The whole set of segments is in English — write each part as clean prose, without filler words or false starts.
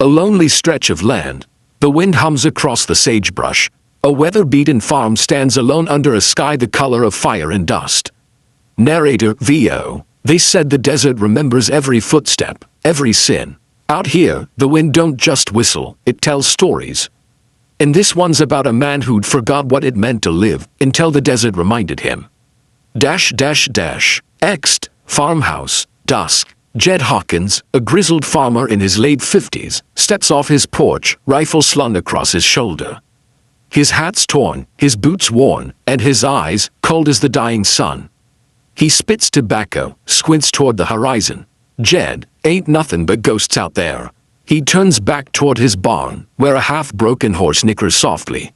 A lonely stretch of land. The wind hums across the sagebrush. A weather-beaten farm stands alone under a sky the color of fire and dust. Narrator VO. They said the desert remembers every footstep, every sin. Out here, the wind don't just whistle, it tells stories. And this one's about a man who'd forgot what it meant to live until the desert reminded him. Ext, farmhouse, dusk. Jed Hawkins, a grizzled farmer in his late 50s, steps off his porch, rifle slung across his shoulder. His hat's torn, his boots worn, and his eyes cold as the dying sun. He spits tobacco, squints toward the horizon. Jed, ain't nothing but ghosts out there. He turns back toward his barn, where a half-broken horse nickers softly.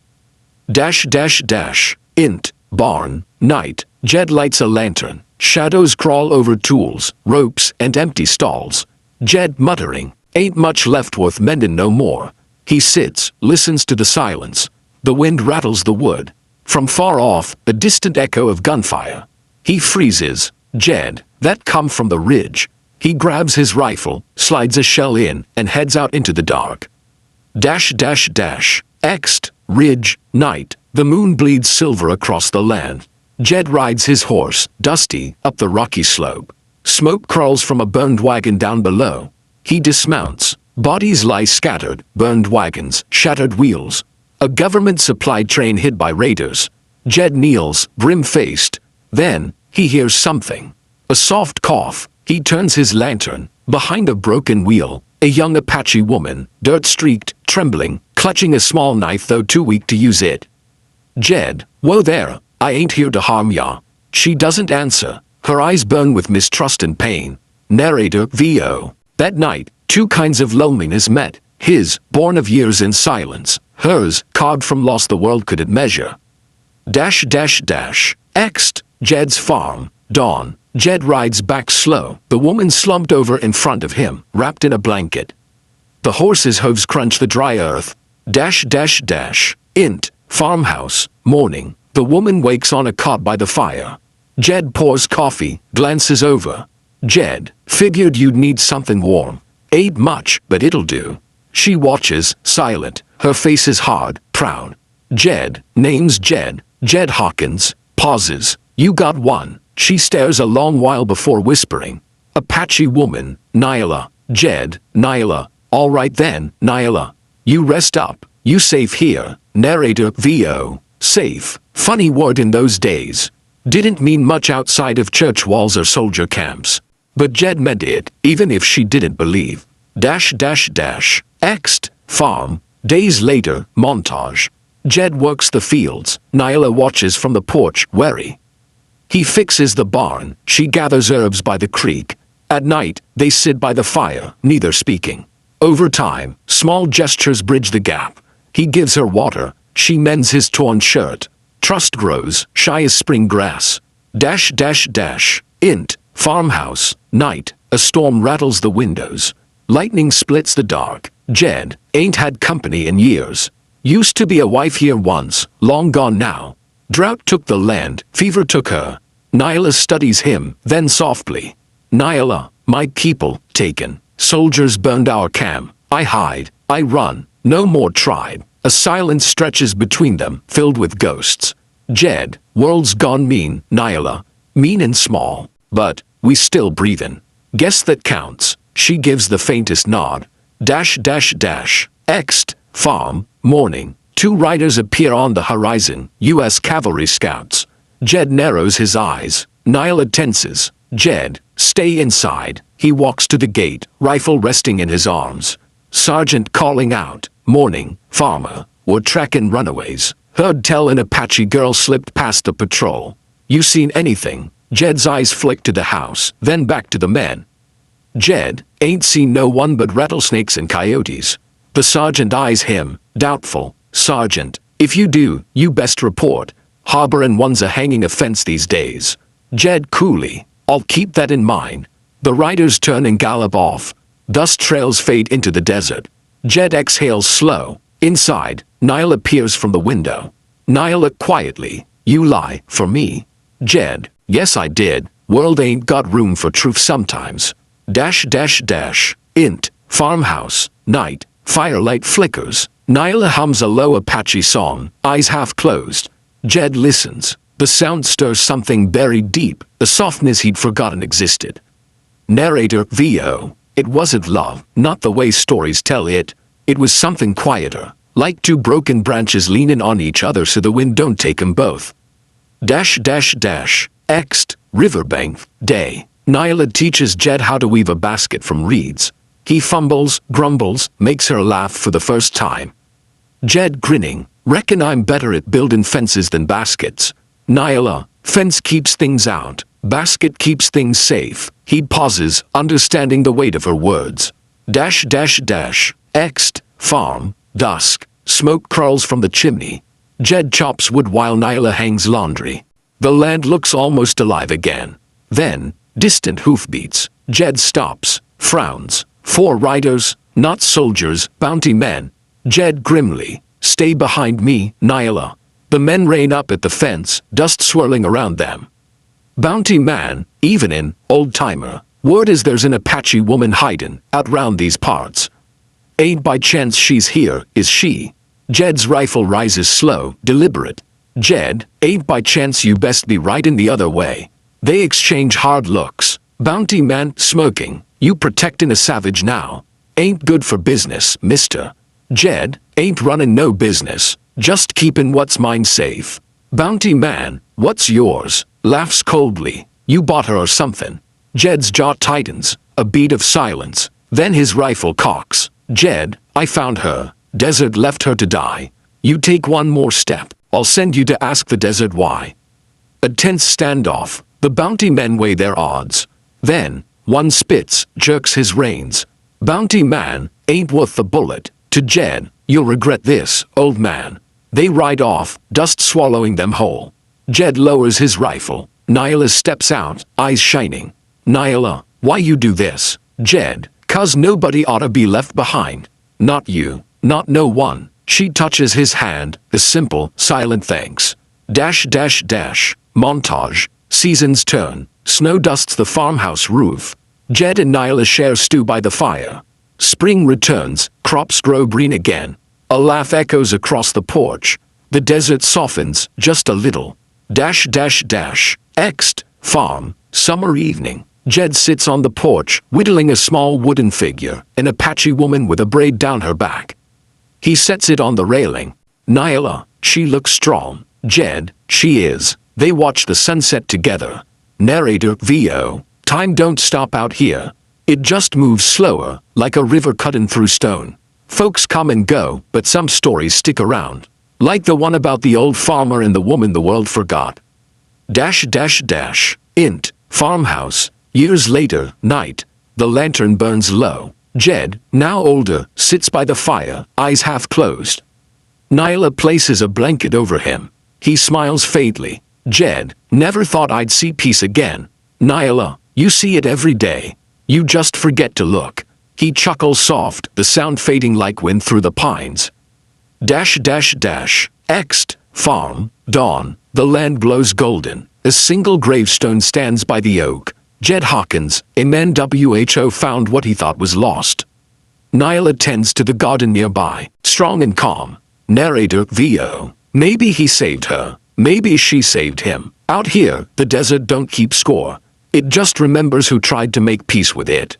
Int, barn, night. Jed lights a lantern. Shadows crawl over tools, ropes, and empty stalls. Jed muttering, ain't much left worth mending no more. He sits, listens to the silence. The wind rattles the wood. From far off, a distant echo of gunfire. He freezes. Jed, that come from the ridge. He grabs his rifle, slides a shell in, and heads out into the dark. Ext, ridge, night. The moon bleeds silver across the land. Jed rides his horse, Dusty, up the rocky slope. Smoke crawls from a burned wagon down below. He dismounts. Bodies lie scattered, burned wagons, shattered wheels. A government-supplied train hit by raiders. Jed kneels, grim-faced. Then, he hears something. A soft cough. He turns his lantern. Behind a broken wheel, a young Apache woman, dirt-streaked, trembling, clutching a small knife though too weak to use it. Jed, whoa there, I ain't here to harm ya. She doesn't answer. Her eyes burn with mistrust and pain. Narrator VO. That night, two kinds of loneliness met. His, born of years in silence. Hers, carved from loss the world couldn't measure. Ext, Jed's farm. Dawn. Jed rides back slow. The woman slumped over in front of him, wrapped in a blanket. The horse's hooves crunch the dry earth. Int, farmhouse, morning. The woman wakes on a cot by the fire. Jed pours coffee, glances over. Jed, figured you'd need something warm. Ain't much, but it'll do. She watches, silent. Her face is hard, proud. Jed, name's Jed. Jed Hawkins, pauses. You got one. She stares a long while before whispering. Apache woman, Nyla. Jed, Nyla. All right then, Nyla. You rest up. You safe here. Narrator VO. Safe. Funny word in those days. Didn't mean much outside of church walls or soldier camps. But Jed meant it, even if she didn't believe. Ext, farm. Days later, montage. Jed works the fields. Nyla watches from the porch, wary. He fixes the barn. She gathers herbs by the creek. At night, they sit by the fire, neither speaking. Over time, small gestures bridge the gap. He gives her water. She mends his torn shirt. Trust grows, shy as spring grass. Int, farmhouse, night. A storm rattles the windows. Lightning splits the dark. Jed, ain't had company in years. Used to be a wife here once, long gone now. Drought took the land, fever took her. Nyla studies him, then softly. Nyla, my people, taken. Soldiers burned our camp. I hide, I run. No more tribe. A silence stretches between them, filled with ghosts. Jed, world's gone mean, Nyla. Mean and small. But, we still breathin'. Guess that counts. She gives the faintest nod. Ext, farm, morning. Two riders appear on the horizon, U.S. cavalry scouts. Jed narrows his eyes. Nyla tenses. Jed, stay inside. He walks to the gate, rifle resting in his arms. Sergeant calling out. Morning, farmer. We're tracking runaways. Heard tell an Apache girl slipped past the patrol. You seen anything? Jed's eyes flick to the house, then back to the men. Jed, ain't seen no one but rattlesnakes and coyotes. The sergeant eyes him, doubtful. Sergeant, if you do, you best report. Harborin' one's a hanging offense these days. Jed coolly, I'll keep that in mind. The riders turn and gallop off. Dust trails fade into the desert. Jed exhales slow. Inside, Nyla peers from the window. Nyla quietly, you lie, for me. Jed, yes I did. World ain't got room for truth sometimes. Int, farmhouse, night. Firelight flickers. Nyla hums a low Apache song, eyes half closed. Jed listens. The sound stirs something buried deep, a softness he'd forgotten existed. Narrator VO. It wasn't love, not the way stories tell it. It was something quieter, like two broken branches leaning on each other so the wind don't take 'em both. Ext, riverbank, day. Nyla teaches Jed how to weave a basket from reeds. He fumbles, grumbles, makes her laugh for the first time. Jed grinning, reckon I'm better at building fences than baskets. Nyla, fence keeps things out, basket keeps things safe. He pauses, understanding the weight of her words. Ext, farm, dusk, smoke curls from the chimney. Jed chops wood while Nyla hangs laundry. The land looks almost alive again. Then, distant hoofbeats. Jed stops, frowns. 4 riders, not soldiers, bounty men. Jed grimly. Stay behind me, Nyla. The men rein up at the fence, dust swirling around them. Bounty man, evening, old-timer. Word is there's an Apache woman hiding out round these parts. Ain't by chance she's here, is she? Jed's rifle rises slow, deliberate. Jed, ain't by chance you best be riding the other way. They exchange hard looks. Bounty man, smirking. You protecting a savage now. Ain't good for business, mister. Jed, ain't running no business. Just keeping what's mine safe. Bounty man, what's yours? Laughs coldly. You bought her or something. Jed's jaw tightens. A beat of silence. Then his rifle cocks. Jed, I found her. Desert left her to die. You take one more step, I'll send you to ask the desert why. A tense standoff. The bounty men weigh their odds. Then, one spits, jerks his reins. Bounty man, ain't worth the bullet. To Jed, you'll regret this, old man. They ride off, dust swallowing them whole. Jed lowers his rifle. Nyla steps out, eyes shining. Nyla, why you do this? Jed, 'cause nobody oughta be left behind. Not you, not no one. She touches his hand, a simple, silent thanks. Montage. Seasons turn. Snow dusts the farmhouse roof. Jed and Nyla share stew by the fire. Spring returns, crops grow green again. A laugh echoes across the porch. The desert softens, just a little. Ext, farm, summer evening. Jed sits on the porch, whittling a small wooden figure, an Apache woman with a braid down her back. He sets it on the railing. Nyla, she looks strong. Jed, she is. They watch the sunset together. Narrator VO. Time don't stop out here. It just moves slower, like a river cutting through stone. Folks come and go, but some stories stick around. Like the one about the old farmer and the woman the world forgot. Int, farmhouse. Years later, night. The lantern burns low. Jed, now older, sits by the fire, eyes half closed. Nyla places a blanket over him. He smiles faintly. Jed, never thought I'd see peace again. Nyla, you see it every day. You just forget to look. He chuckles soft, the sound fading like wind through the pines. Ext, farm, dawn. The land glows golden. A single gravestone stands by the oak. Jed Hawkins, MNWHO found what he thought was lost. Nyla tends to the garden nearby, strong and calm. Narrator VO. Maybe he saved her. Maybe she saved him. Out here, the desert don't keep score. It just remembers who tried to make peace with it.